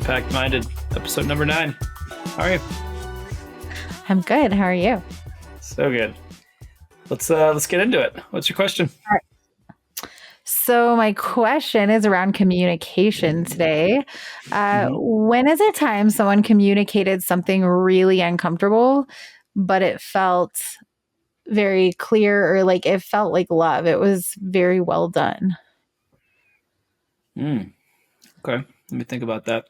Impact Minded, episode number 9. How are you? I'm good. How are you? So good. Let's get into it. What's your question? All right. So my question is around communication today. When is a time someone communicated something really uncomfortable, but it felt very clear, or like it felt like love? It was very well done. Okay. Let me think about that.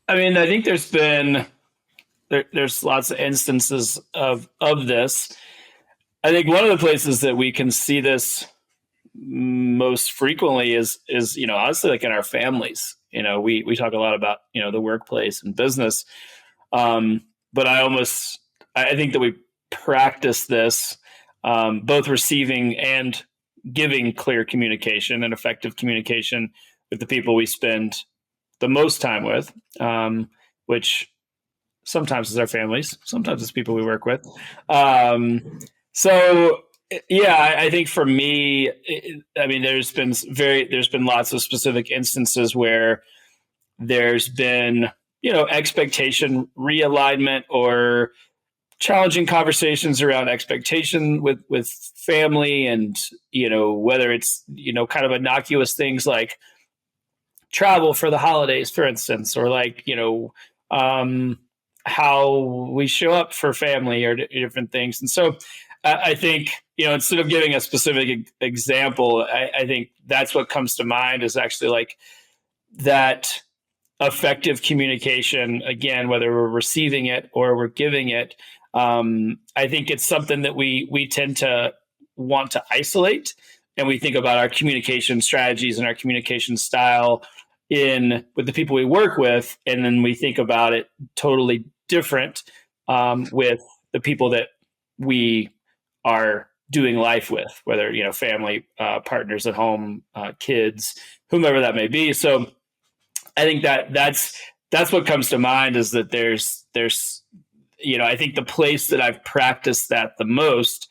I mean, I think there's lots of instances of this. I think one of the places that we can see this most frequently is honestly, like in our families. We talk a lot about the workplace and business, but I think that we practice this, both receiving and giving clear communication and effective communication with the people we spend the most time with, which sometimes is our families, sometimes it's people we work with. So yeah, I think for me, there's been lots of specific instances where there's been expectation realignment or challenging conversations around expectation with family, and whether it's kind of innocuous things like travel for the holidays, for instance, or like how we show up for family or different things. And so I think instead of giving a specific example, I think that's what comes to mind is actually like that effective communication, again, whether we're receiving it or we're giving it. I think it's something that we tend to want to isolate, and we think about our communication strategies and our communication style with the people we work with, and then we think about it totally different with the people that we are doing life with, whether family, partners at home, kids, whomever that may be. So I think that's what comes to mind is that there's I think the place that I've practiced that the most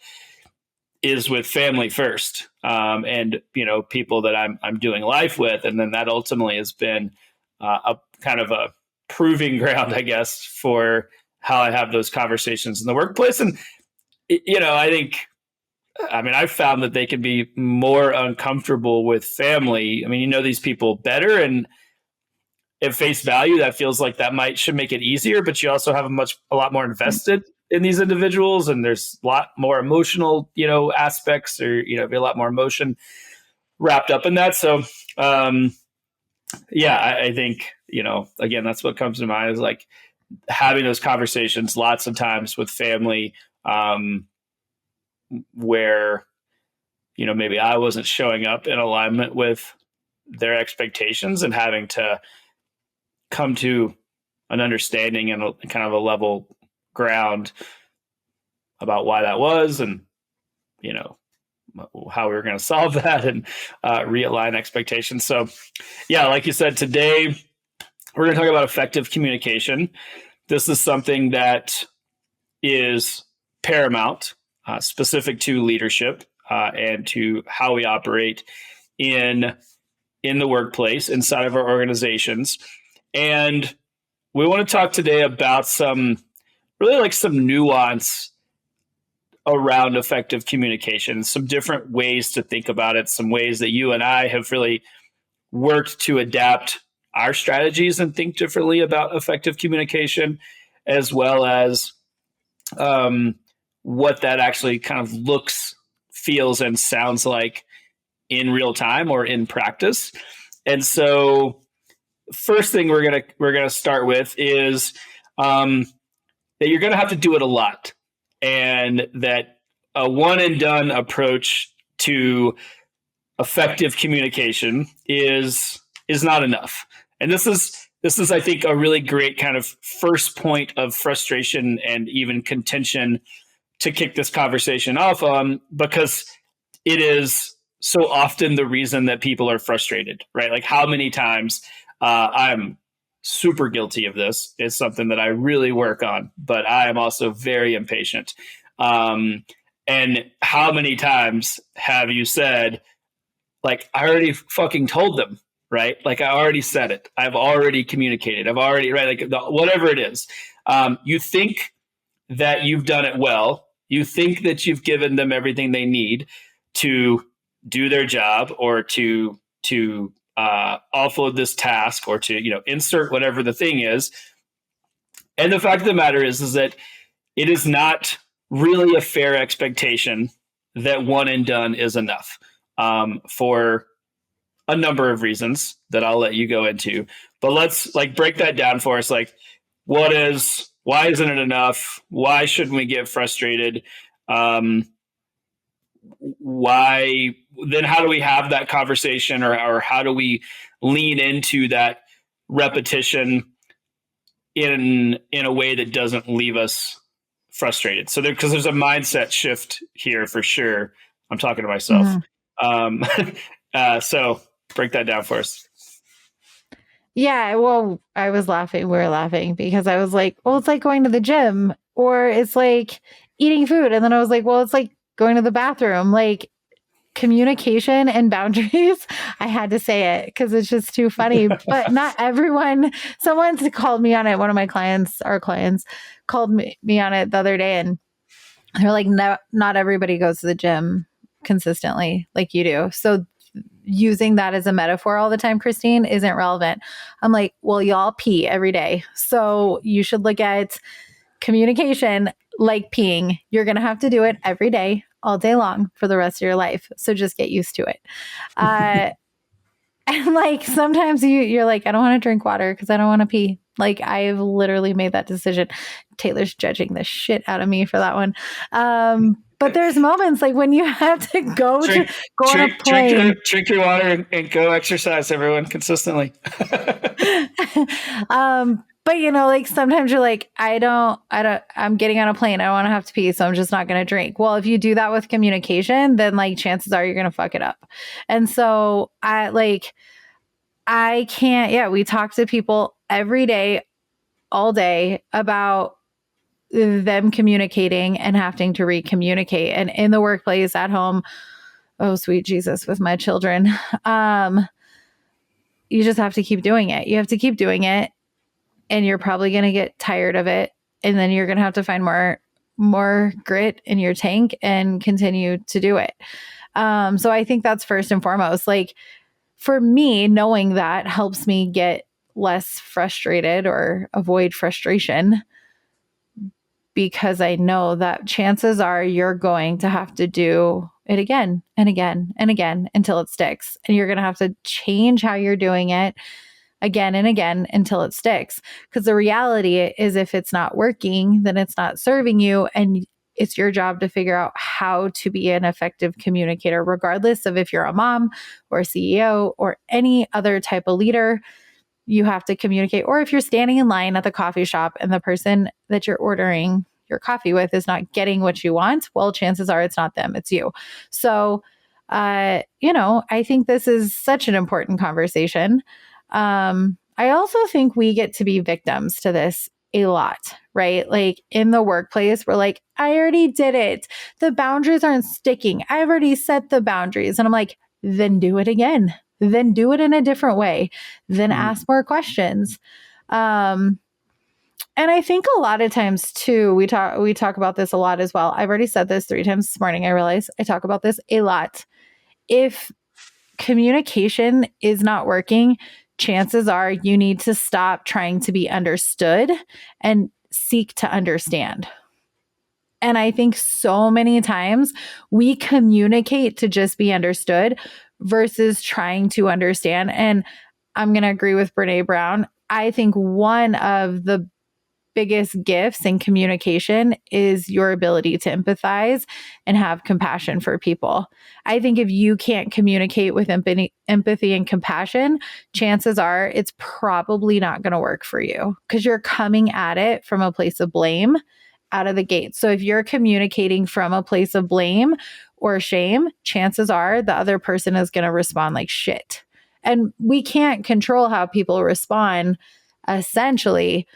is with family first, and people that I'm doing life with, and then that ultimately has been a kind of a proving ground, I guess, for how I have those conversations in the workplace. And I've found that they can be more uncomfortable with family. These people better, and at face value, that feels like that should make it easier, but you also have a lot more invested in these individuals, and there's a lot more emotional, aspects, or be a lot more emotion wrapped up in that. So, I think again, that's what comes to mind is like having those conversations lots of times with family, where maybe I wasn't showing up in alignment with their expectations, and having to come to an understanding and kind of a level ground about why that was, and how we were going to solve that, and realign expectations. So yeah, like you said, today we're going to talk about effective communication. This is something that is paramount, specific to leadership, and to how we operate in the workplace, inside of our organizations. And we want to talk today about some nuance around effective communication, some different ways to think about it, some ways that you and I have really worked to adapt our strategies and think differently about effective communication, as well as what that actually kind of looks, feels, and sounds like in real time or in practice. And so first thing we're gonna start with is that you're gonna have to do it a lot, and that a one and done approach to effective communication is not enough. And this is I think a really great kind of first point of frustration and even contention to kick this conversation off on, because it is so often the reason that people are frustrated, right? Like how many times I'm super guilty of this. It's something that I really work on, but I am also very impatient. And how many times have you said, like, I already fucking told them, right? Like, I already said it. I've already communicated. I've already, right? Like, whatever it is. You think that you've done it well. You think that you've given them everything they need to do their job, or to offload this task, or to, insert whatever the thing is. And the fact of the matter is that it is not really a fair expectation that one and done is enough, for a number of reasons that I'll let you go into. But let's break that down for us. Like, why isn't it enough? Why shouldn't we get frustrated? Why then? How do we have that conversation, or how do we lean into that repetition in a way that doesn't leave us frustrated? So because there's a mindset shift here for sure. I'm talking to myself. So break that down for us. Yeah, well, I was laughing. We were laughing because I was like, well, it's like going to the gym, or it's like eating food. And then I was like, well, it's like going to the bathroom. Like, communication and boundaries. I had to say it because it's just too funny. But not everyone. Someone's called me on it. One of my clients, our clients, called me on it the other day, and they're like, no, not everybody goes to the gym consistently like you do. So using that as a metaphor all the time, Christine, isn't relevant. I'm like, well, y'all pee every day. So you should look at communication like peeing. You're going to have to do it every day, all day long for the rest of your life. So just get used to it. And like, sometimes you're like, I don't want to drink water because I don't want to pee. Like, I've literally made that decision. Taylor's judging the shit out of me for that one. But there's moments like when you have to go on a plane. Drink your water and go exercise, everyone, consistently. But like sometimes you're like, I'm getting on a plane. I don't want to have to pee. So I'm just not going to drink. Well, if you do that with communication, then like chances are you're going to fuck it up. And so I can't, we talk to people every day, all day about them communicating and having to recommunicate. And in the workplace, at home, oh, sweet Jesus, with my children, you just have to keep doing it. You have to keep doing it. And you're probably going to get tired of it. And then you're going to have to find more grit in your tank and continue to do it. So I think that's first and foremost. Like, for me, knowing that helps me get less frustrated or avoid frustration, because I know that chances are you're going to have to do it again and again and again until it sticks. And you're going to have to change how you're doing it again and again until it sticks. Because the reality is, if it's not working, then it's not serving you. And it's your job to figure out how to be an effective communicator, regardless of if you're a mom or a CEO or any other type of leader. You have to communicate. Or if you're standing in line at the coffee shop and the person that you're ordering your coffee with is not getting what you want, well, chances are it's not them, it's you. So, I think this is such an important conversation. I also think we get to be victims to this a lot, right? Like, in the workplace, we're like, I already did it. The boundaries aren't sticking. I've already set the boundaries. And I'm like, then do it again. Then do it in a different way. Then ask more questions. And I think a lot of times too, we talk about this a lot as well. I've already said this 3 times this morning. I realize I talk about this a lot. If communication is not working, chances are you need to stop trying to be understood and seek to understand. And I think so many times we communicate to just be understood versus trying to understand. And I'm going to agree with Brene Brown. I think one of the biggest gifts in communication is your ability to empathize and have compassion for people. I think if you can't communicate with empathy and compassion, chances are it's probably not going to work for you, because you're coming at it from a place of blame out of the gate. So if you're communicating from a place of blame or shame, chances are the other person is going to respond like shit. And we can't control how people respond, essentially.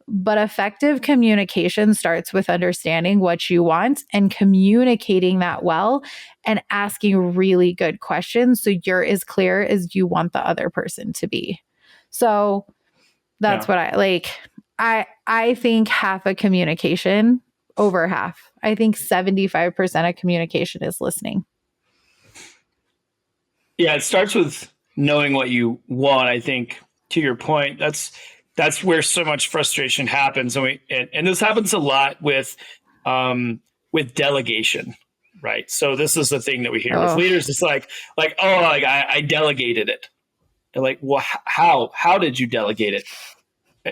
But effective communication starts with understanding what you want and communicating that well and asking really good questions so you're as clear as you want the other person to be. So that's what I like. I think half of communication, over half. I think 75% of communication is listening. Yeah, it starts with knowing what you want. I think, to your point, that's where so much frustration happens, and this happens a lot with delegation, right? So this is the thing that we hear with leaders. It's like I delegated it. They're like, well, how did you delegate it?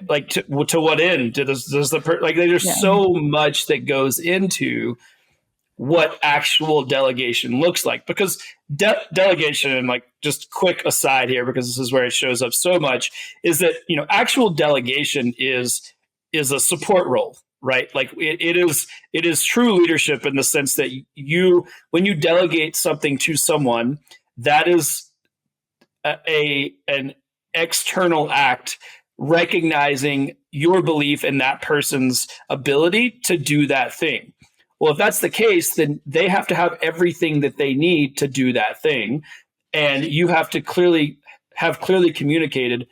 Like to what end? There's so much that goes into what actual delegation looks like, because delegation, and like just quick aside here, because this is where it shows up so much, is that actual delegation is a support role, right? Like it is true leadership in the sense that when you delegate something to someone, that is an external act recognizing your belief in that person's ability to do that thing. Well, if that's the case, then they have to have everything that they need to do that thing. And you have to clearly communicated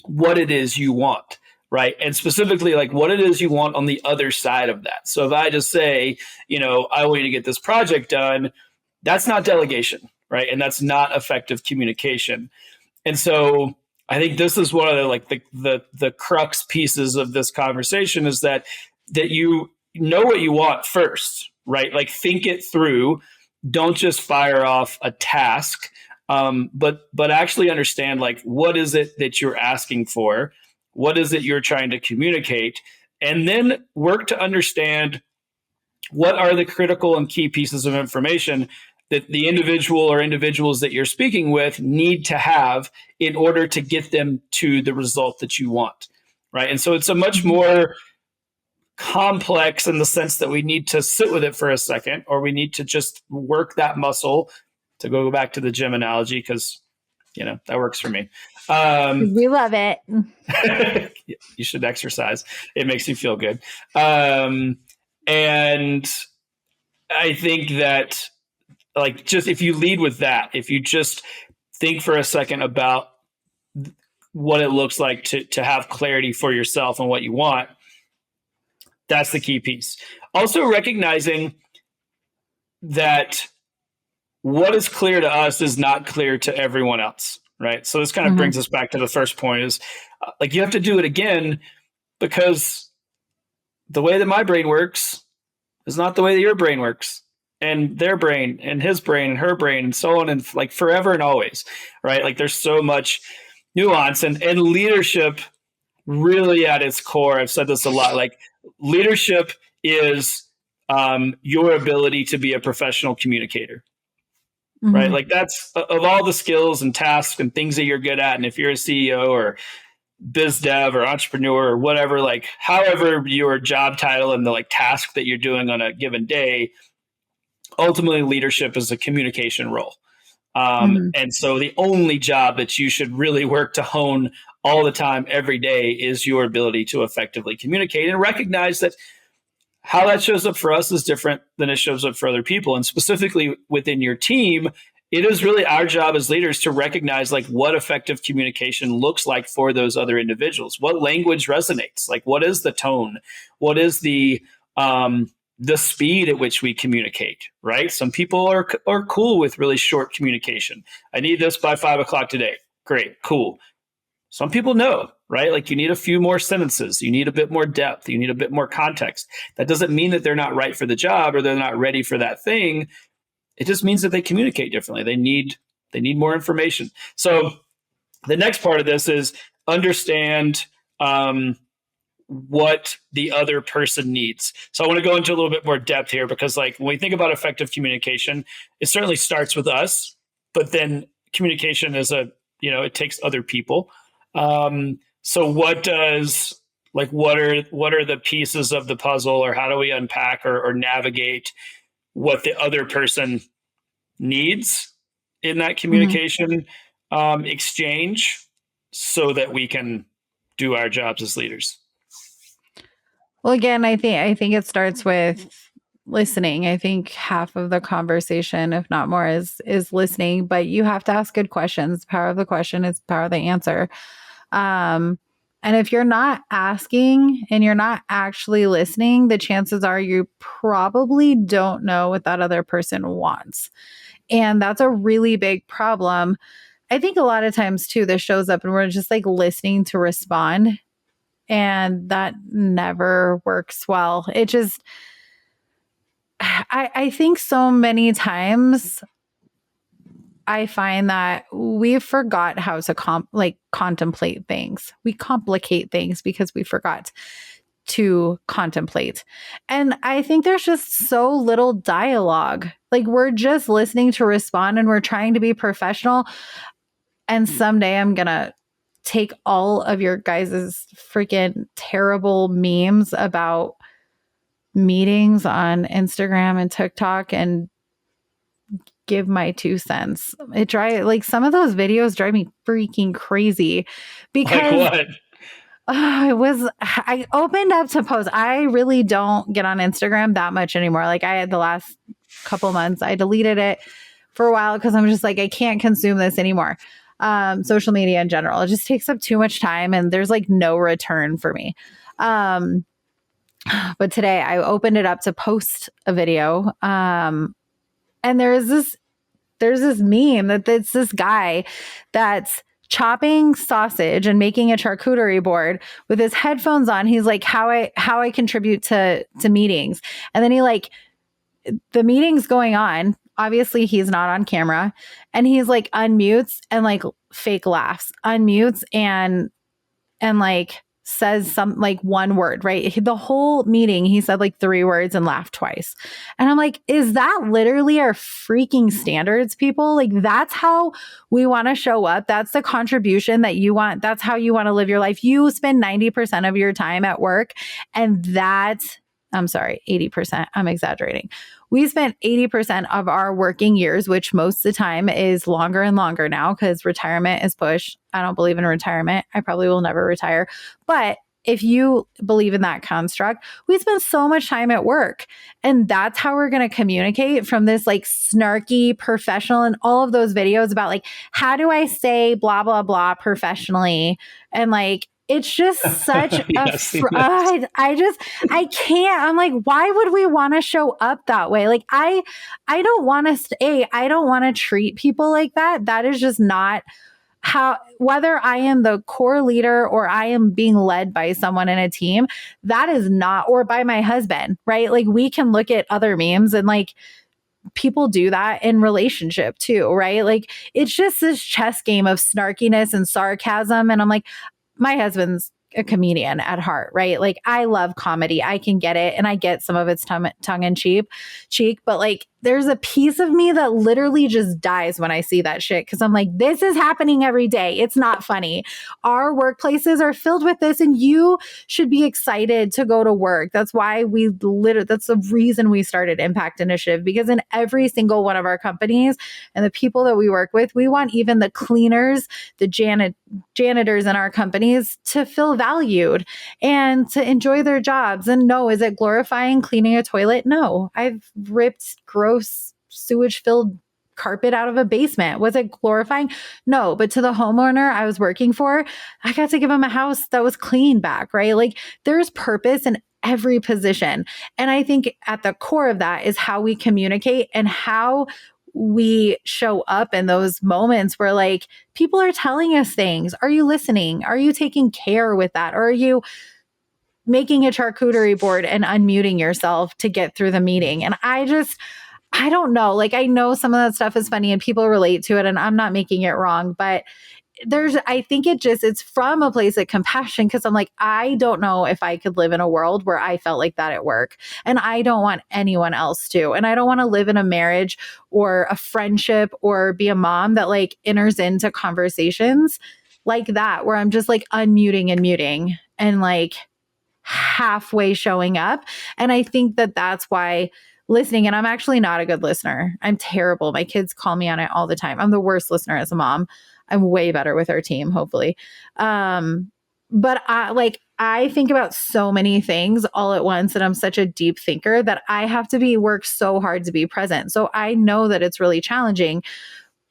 what it is you want, right? And specifically, like what it is you want on the other side of that. So if I just say, I want you to get this project done, that's not delegation, right? And that's not effective communication. And so I think this is one of the crux pieces of this conversation, is that you know what you want first, right? Like think it through. Don't just fire off a task, but actually understand like what is it that you're asking for, what is it you're trying to communicate, and then work to understand what are the critical and key pieces of information that the individual or individuals that you're speaking with need to have in order to get them to the result that you want, right? And so it's a much more complex in the sense that we need to sit with it for a second, or we need to just work that muscle, to go back to the gym analogy, because that works for me. We love it. You should exercise. It makes you feel good. And I think that like just if you lead with that, if you just think for a second about what it looks like to have clarity for yourself and what you want, that's the key piece. Also recognizing that what is clear to us is not clear to everyone else, right? So this kind of brings us back to the first point, is like you have to do it again, because the way that my brain works is not the way that your brain works, and their brain and his brain and her brain and so on, and like forever and always, right? Like there's so much nuance, and leadership really at its core, I've said this a lot, like leadership is your ability to be a professional communicator, right? Like that's of all the skills and tasks and things that you're good at. And if you're a CEO or biz dev or entrepreneur or whatever, like however your job title and the like task that you're doing on a given day, ultimately leadership is a communication role. And so the only job that you should really work to hone all the time, every day, is your ability to effectively communicate, and recognize that how that shows up for us is different than it shows up for other people. And specifically within your team, it is really our job as leaders to recognize like what effective communication looks like for those other individuals. What language resonates? Like what is the tone? What is the speed at which we communicate, right? Some people are cool with really short communication. I need this by 5 o'clock today. Great, cool. Some people know, right? Like you need a few more sentences. You need a bit more depth. You need a bit more context. That doesn't mean that they're not right for the job or they're not ready for that thing. It just means that they communicate differently. They need more information. So the next part of this is understand what the other person needs. So I want to go into a little bit more depth here, because like when we think about effective communication, it certainly starts with us, but then communication is it takes other people. So what are the pieces of the puzzle, or how do we unpack or navigate what the other person needs in that communication exchange, so that we can do our jobs as leaders? Well, again, I think it starts with listening. I think half of the conversation, if not more, is listening, but you have to ask good questions. Power of the question is power of the answer. Um, and if you're not asking and you're not actually listening, the chances are you probably don't know what that other person wants. And that's a really big problem. I think a lot of times too, this shows up and we're just like listening to respond. And that never works well. It just, I think so many times I find that we forgot how to contemplate things. We complicate things because we forgot to contemplate. And I think there's just so little dialogue. Like we're just listening to respond and we're trying to be professional. And someday I'm going to take all of your guys' freaking terrible memes about meetings on Instagram and TikTok and give my 2 cents. Some of those videos drive me freaking crazy Like because what? I opened up to post. I really don't get on Instagram that much anymore. Like I had the last couple months, I deleted it for a while because I'm just like, I can't consume this anymore. Social media in general, it just takes up too much time and there's like no return for me. But today I opened it up to post a video. And there's this meme that's this guy that's chopping sausage and making a charcuterie board with his headphones on. He's like, how I contribute to meetings. And then the meeting's going on. Obviously he's not on camera and he's like unmutes and like fake laughs, unmutes and like says some like one word, right? The whole meeting, he said like 3 words and laughed twice. And I'm like, is that literally our freaking standards, people? Like, that's how we want to show up. That's the contribution that you want. That's how you want to live your life. You spend 90% of your time at work, and I'm sorry, 80%. I'm exaggerating. We spent 80% of our working years, which most of the time is longer and longer now because retirement is pushed. I don't believe in retirement. I probably will never retire. But if you believe in that construct, we spend so much time at work. And that's how we're going to communicate from this like snarky professional and all of those videos about like, how do I say blah, blah, blah professionally? And like, it's just such Yes, yes. I can't. I'm like, why would we want to show up that way? Like, I don't want to I don't want to treat people like that. That is just not how, whether I am the core leader or I am being led by someone in a team, that is not, or by my husband, right? Like we can look at other memes and like, people do that in relationship too, right? Like it's just this chess game of snarkiness and sarcasm. And I'm like, my husband's a comedian at heart, right? Like I love comedy. I can get it. And I get some of its tongue in cheek, but like there's a piece of me that literally just dies when I see that shit. Cause I'm like, this is happening every day. It's not funny. Our workplaces are filled with this and you should be excited to go to work. That's why that's the reason we started Impact Initiative, because in every single one of our companies and the people that we work with, we want even the cleaners, the janitors in our companies to feel valued and to enjoy their jobs. And no, is it glorifying cleaning a toilet? No, I've ripped gross sewage filled carpet out of a basement. Was it glorifying? No, but to the homeowner I was working for, I got to give him a house that was clean back, right? Like there's purpose in every position. And I think at the core of that is how we communicate and how we show up in those moments where like people are telling us things. Are you listening? Are you taking care with that? Or are you making a charcuterie board and unmuting yourself to get through the meeting? And I don't know. Like, I know some of that stuff is funny and people relate to it, and I'm not making it wrong, but I think it's from a place of compassion because I'm like, I don't know if I could live in a world where I felt like that at work. And I don't want anyone else to. And I don't want to live in a marriage or a friendship or be a mom that like enters into conversations like that, where I'm just like unmuting and muting and like halfway showing up. And I think that that's why listening, and I'm actually not a good listener. I'm terrible. My kids call me on it all the time. I'm the worst listener as a mom. I'm way better with our team, hopefully. But I think about so many things all at once, and I'm such a deep thinker that I have to work so hard to be present. So I know that it's really challenging,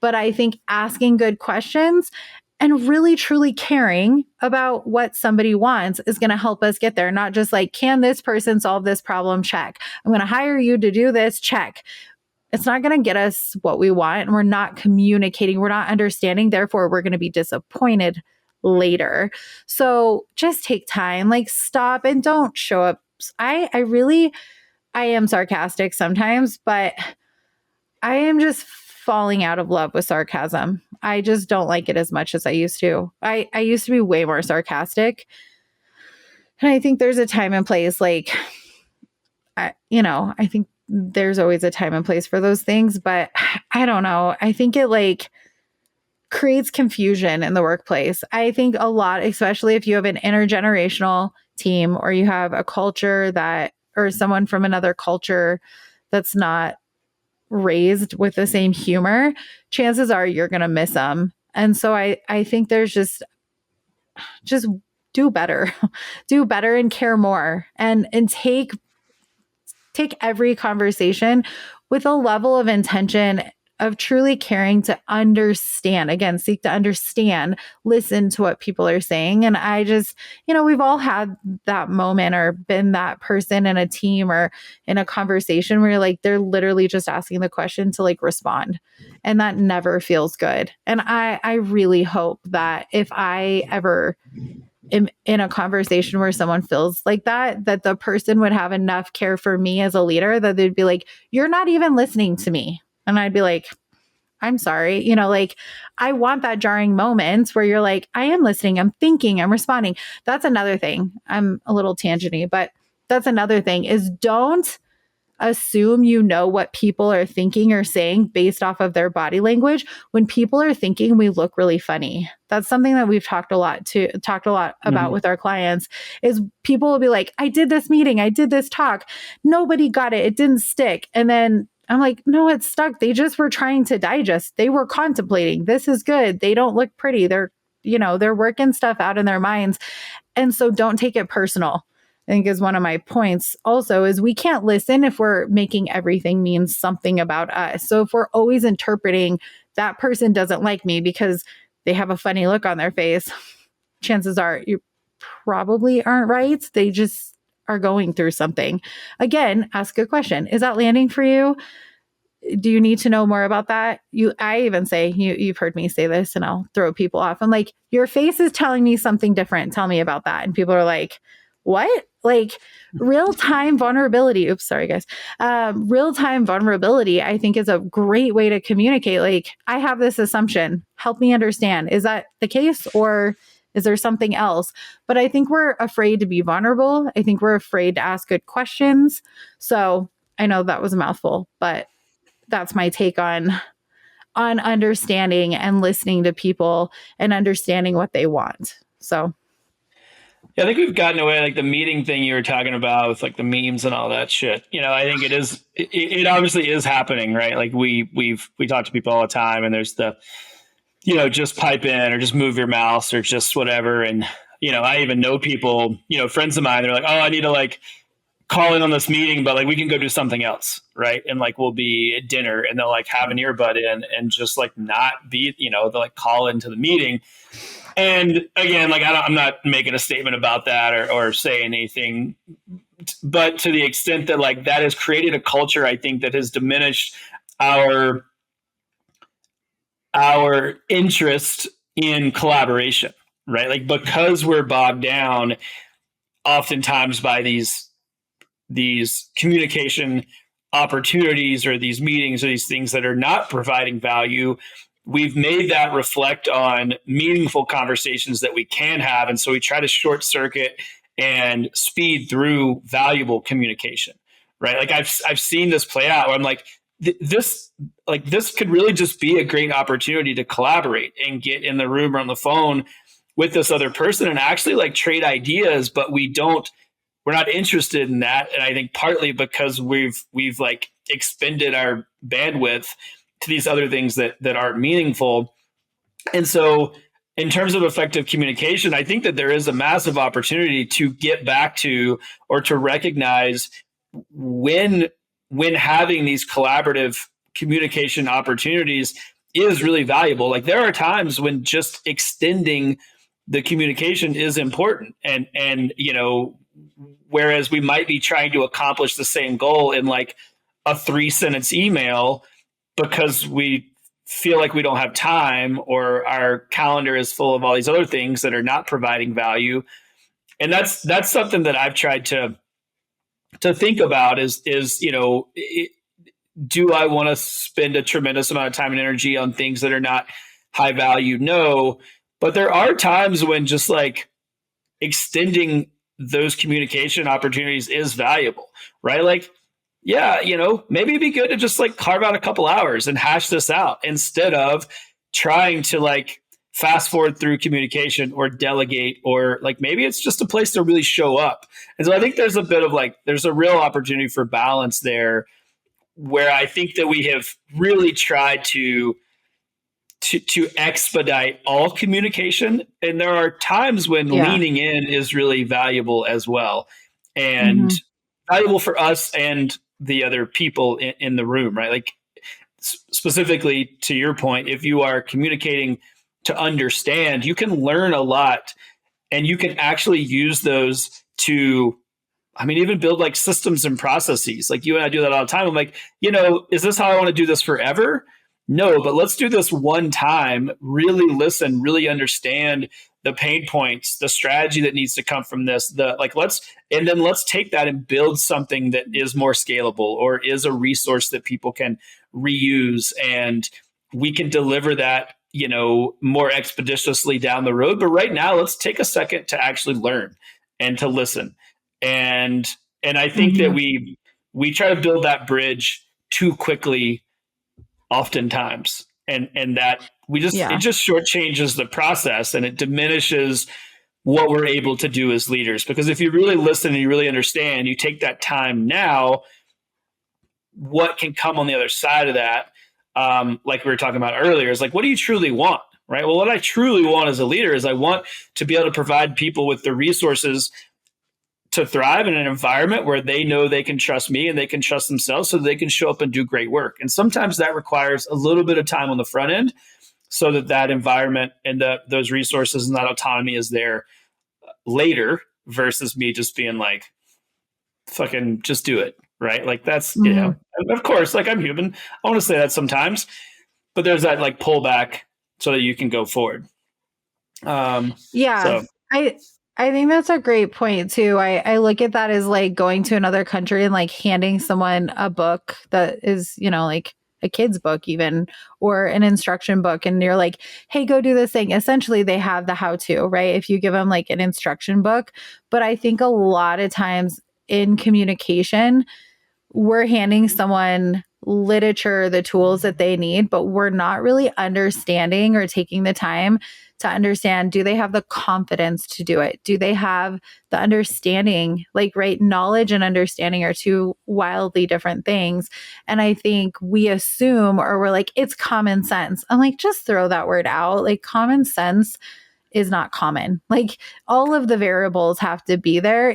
but I think asking good questions and really truly caring about what somebody wants is going to help us get there. Not just like, can this person solve this problem? Check. I'm going to hire you to do this. Check. It's not going to get us what we want. And we're not communicating. We're not understanding. Therefore, we're going to be disappointed later. So just take time, like stop and don't show up. I am sarcastic sometimes, but I am just falling out of love with sarcasm. I just don't like it as much as I used to. I used to be way more sarcastic. And I think there's a time and place. Like, I think there's always a time and place for those things, but I don't know. I think it like creates confusion in the workplace. I think a lot, especially if you have an intergenerational team or you have a culture or someone from another culture that's not raised with the same humor, chances are you're going to miss them. And so I think there's just do better, do better and care more and take every conversation with a level of intention of truly caring to understand, again, seek to understand, listen to what people are saying. And I just, we've all had that moment or been that person in a team or in a conversation where you're like, they're literally just asking the question to like respond. And that never feels good. And I really hope that if I ever am in a conversation where someone feels like that the person would have enough care for me as a leader that they'd be like, you're not even listening to me. And I'd be like, I'm sorry. Like I want that jarring moment where you're like, I am listening, I'm thinking, I'm responding. That's another thing. I'm a little tangenty, but that's another thing is don't assume what people are thinking or saying based off of their body language. When people are thinking, we look really funny. That's something that we've talked a lot about with our clients is people will be like, I did this meeting, I did this talk, nobody got it, it didn't stick. And then I'm like, no, it stuck. They just were trying to digest. They were contemplating. This is good. They don't look pretty. They're working stuff out in their minds. And so don't take it personal. I think is one of my points also is we can't listen if we're making everything mean something about us. So if we're always interpreting that person doesn't like me because they have a funny look on their face, chances are you probably aren't right. They just are going through something. Again, ask a question. Is that landing for you? Do you need to know more about that? I even say, you've heard me say this and I'll throw people off. I'm like, your face is telling me something different. Tell me about that. And people are like, what? Like real-time vulnerability. Oops, sorry guys. Real-time vulnerability, I think is a great way to communicate. Like I have this assumption, help me understand. Is that the case or is there something else? But I think we're afraid to be vulnerable. I think we're afraid to ask good questions. So I know that was a mouthful, but that's my take on understanding and listening to people and understanding what they want. So yeah, I think we've gotten away like the meeting thing you were talking about with like the memes and all that shit. I think it obviously is happening, right? Like we talk to people all the time and there's the, just pipe in or just move your mouse or just whatever. And, I even know people, friends of mine, they're like, oh, I need to like call in on this meeting, but like we can go do something else. Right. And like we'll be at dinner and they'll like have an earbud in and just like not be, they'll like call into the meeting. And again, like I'm not making a statement about that or saying anything, but to the extent that like that has created a culture, I think that has diminished our interest in collaboration, right? Like because we're bogged down oftentimes by these communication opportunities or these meetings or these things that are not providing value, we've made that reflect on meaningful conversations that we can have. And so we try to short circuit and speed through valuable communication, right? Like I've seen this play out where I'm like, this could really just be a great opportunity to collaborate and get in the room or on the phone with this other person and actually like trade ideas, but we're not interested in that. And I think partly because we've like expended our bandwidth to these other things that aren't meaningful. And so, in terms of effective communication, I think that there is a massive opportunity to get back to or to recognize when having these collaborative communication opportunities is really valuable. Like there are times when just extending the communication is important, and whereas we might be trying to accomplish the same goal in like a 3 sentence email because we feel like we don't have time or our calendar is full of all these other things that are not providing value. And that's something that I've tried to think about is do I want to spend a tremendous amount of time and energy on things that are not high value? No, but there are times when just like extending those communication opportunities is valuable, right? Like, yeah, maybe it'd be good to just like carve out a couple hours and hash this out instead of trying to like fast forward through communication or delegate, or like maybe it's just a place to really show up. And so I think there's a bit of like, there's a real opportunity for balance there, where I think that we have really tried to expedite all communication. And there are times when leaning in is really valuable as well, and valuable for us and the other people in the room, right? Like specifically to your point, if you are communicating to understand, you can learn a lot, and you can actually use those to, even build like systems and processes. Like you and I do that all the time. I'm like, is this how I want to do this forever? No, but let's do this one time, really listen, really understand the pain points, the strategy that needs to come from this, let's take that and build something that is more scalable or is a resource that people can reuse, and we can deliver that, more expeditiously down the road. But right now, let's take a second to actually learn and to listen. And I think that we try to build that bridge too quickly oftentimes, and that it just shortchanges the process, and it diminishes what we're able to do as leaders. Because if you really listen and you really understand, you take that time now, what can come on the other side of that, like we were talking about earlier, is like, what do you truly want, right? Well, what I truly want as a leader is I want to be able to provide people with the resources to thrive in an environment where they know they can trust me and they can trust themselves, so they can show up and do great work. And sometimes that requires a little bit of time on the front end, so that environment and those resources and that autonomy is there later, versus me just being like, fucking just do it. Right. Like that's, of course, like I'm human. I want to say that sometimes, but there's that like pullback so that you can go forward. I think that's a great point too. I look at that as like going to another country and like handing someone a book that is, like a kid's book even, or an instruction book. And you're like, hey, go do this thing. Essentially, they have the how-to, right? If you give them like an instruction book. But I think a lot of times in communication, we're handing someone literature, the tools that they need, but we're not really understanding or taking the time to understand, do they have the confidence to do it? Do they have the understanding? Like, right, knowledge and understanding are two wildly different things. And I think we assume, or we're like, it's common sense. I'm like, just throw that word out. Like, common sense is not common. Like, all of the variables have to be there.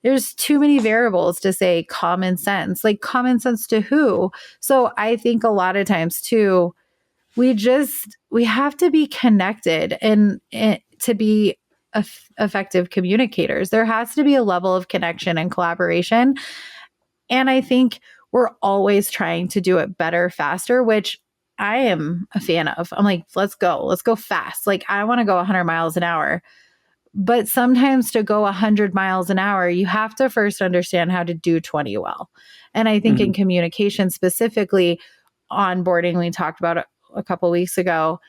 There's too many variables to say common sense. Like, common sense to who? So I think a lot of times too, we have to be connected and to be effective communicators. There has to be a level of connection and collaboration. And I think we're always trying to do it better, faster, which I am a fan of. I'm like, let's go fast. Like, I want to go 100 miles an hour. But sometimes to go 100 miles an hour, you have to first understand how to do 20 well. And I think in communication, specifically onboarding, we talked about a couple of weeks ago,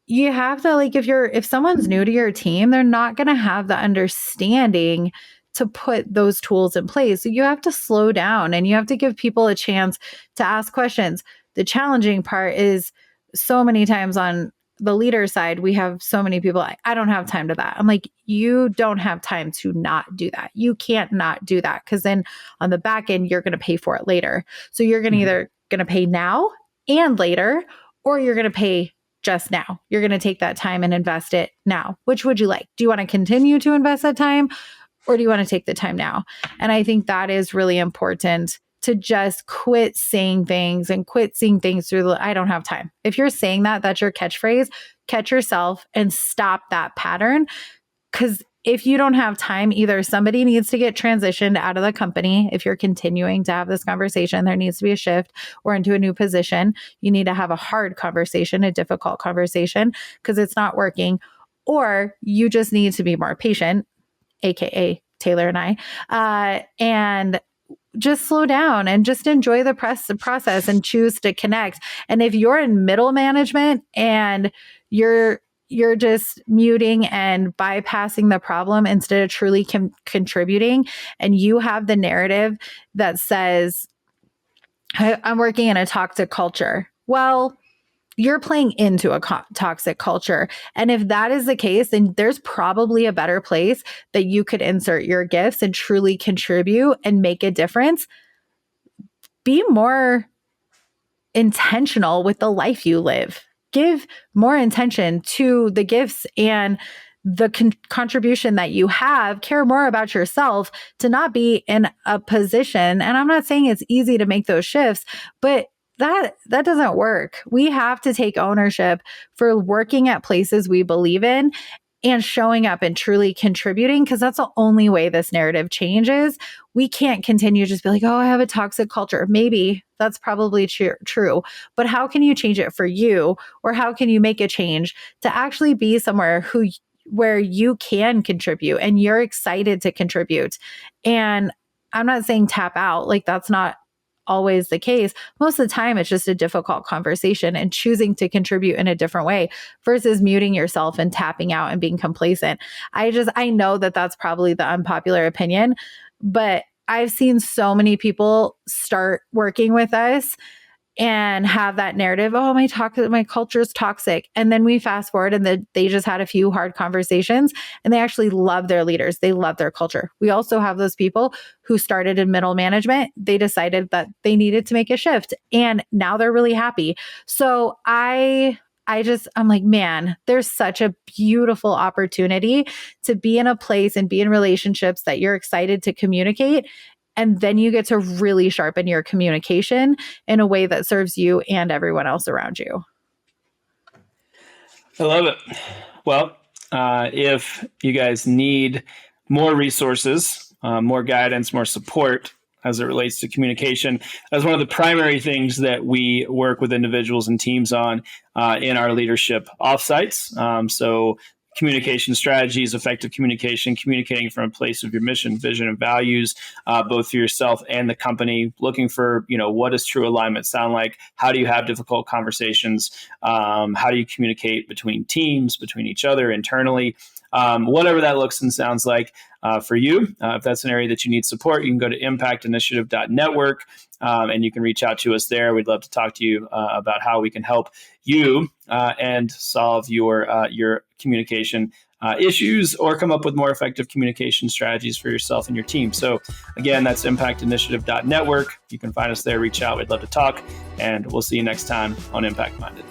you have to, like, if someone's new to your team, they're not going to have the understanding to put those tools in place. So you have to slow down and you have to give people a chance to ask questions. The challenging part is, so many times on the leader side, we have so many people like, I don't have time to that. I'm like, you don't have time to not do that. You can't not do that, because then on the back end, you're going to pay for it later. So you're going to either going to pay now and later, or you're going to pay just now. You're going to take that time and invest it now. Which would you like? Do you want to continue to invest that time, or do you want to take the time now? And I think that is really important, to just quit saying things and quit seeing things through the, I don't have time. If you're saying that, that's your catchphrase, catch yourself and stop that pattern. Because if you don't have time, either somebody needs to get transitioned out of the company. If you're continuing to have this conversation, there needs to be a shift or into a new position. You need to have a hard conversation, a difficult conversation, because it's not working. Or you just need to be more patient, AKA Taylor and I, and just slow down and just enjoy the process and choose to connect. And if you're in middle management and you're just muting and bypassing the problem instead of truly contributing, and you have the narrative that says, I'm working in a toxic culture. Well, you're playing into a toxic culture. And if that is the case, then there's probably a better place that you could insert your gifts and truly contribute and make a difference. Be more intentional with the life you live. Give more intention to the gifts and the contribution that you have. Care more about yourself, to not be in a position. And I'm not saying it's easy to make those shifts, but that doesn't work. We have to take ownership for working at places we believe in and showing up and truly contributing, because that's the only way this narrative changes. We can't continue to just be like, oh, I have a toxic culture. Maybe that's probably true, but how can you change it for you? Or how can you make a change to actually be somewhere where you can contribute and you're excited to contribute? And I'm not saying tap out, like that's not always the case. Most of the time, it's just a difficult conversation and choosing to contribute in a different way versus muting yourself and tapping out and being complacent. I know that that's probably the unpopular opinion, but I've seen so many people start working with us and have that narrative, oh, my culture is toxic. And then we fast forward and they just had a few hard conversations and they actually love their leaders. They love their culture. We also have those people who started in middle management. They decided that they needed to make a shift and now they're really happy. So I'm like, man, there's such a beautiful opportunity to be in a place and be in relationships that you're excited to communicate. And then you get to really sharpen your communication in a way that serves you and everyone else around you. I love it. Well, if you guys need more resources, more guidance, more support as it relates to communication, that's one of the primary things that we work with individuals and teams on in our leadership offsites. So communication strategies, effective communication, communicating from a place of your mission, vision, and values, both for yourself and the company, looking for, what does true alignment sound like? How do you have difficult conversations? How do you communicate between teams, between each other, internally? Whatever that looks and sounds like for you. If that's an area that you need support, you can go to impactinitiative.network and you can reach out to us there. We'd love to talk to you about how we can help you and solve your communication issues or come up with more effective communication strategies for yourself and your team. So again, that's impactinitiative.network. You can find us there, reach out. We'd love to talk, and we'll see you next time on Impact Minded.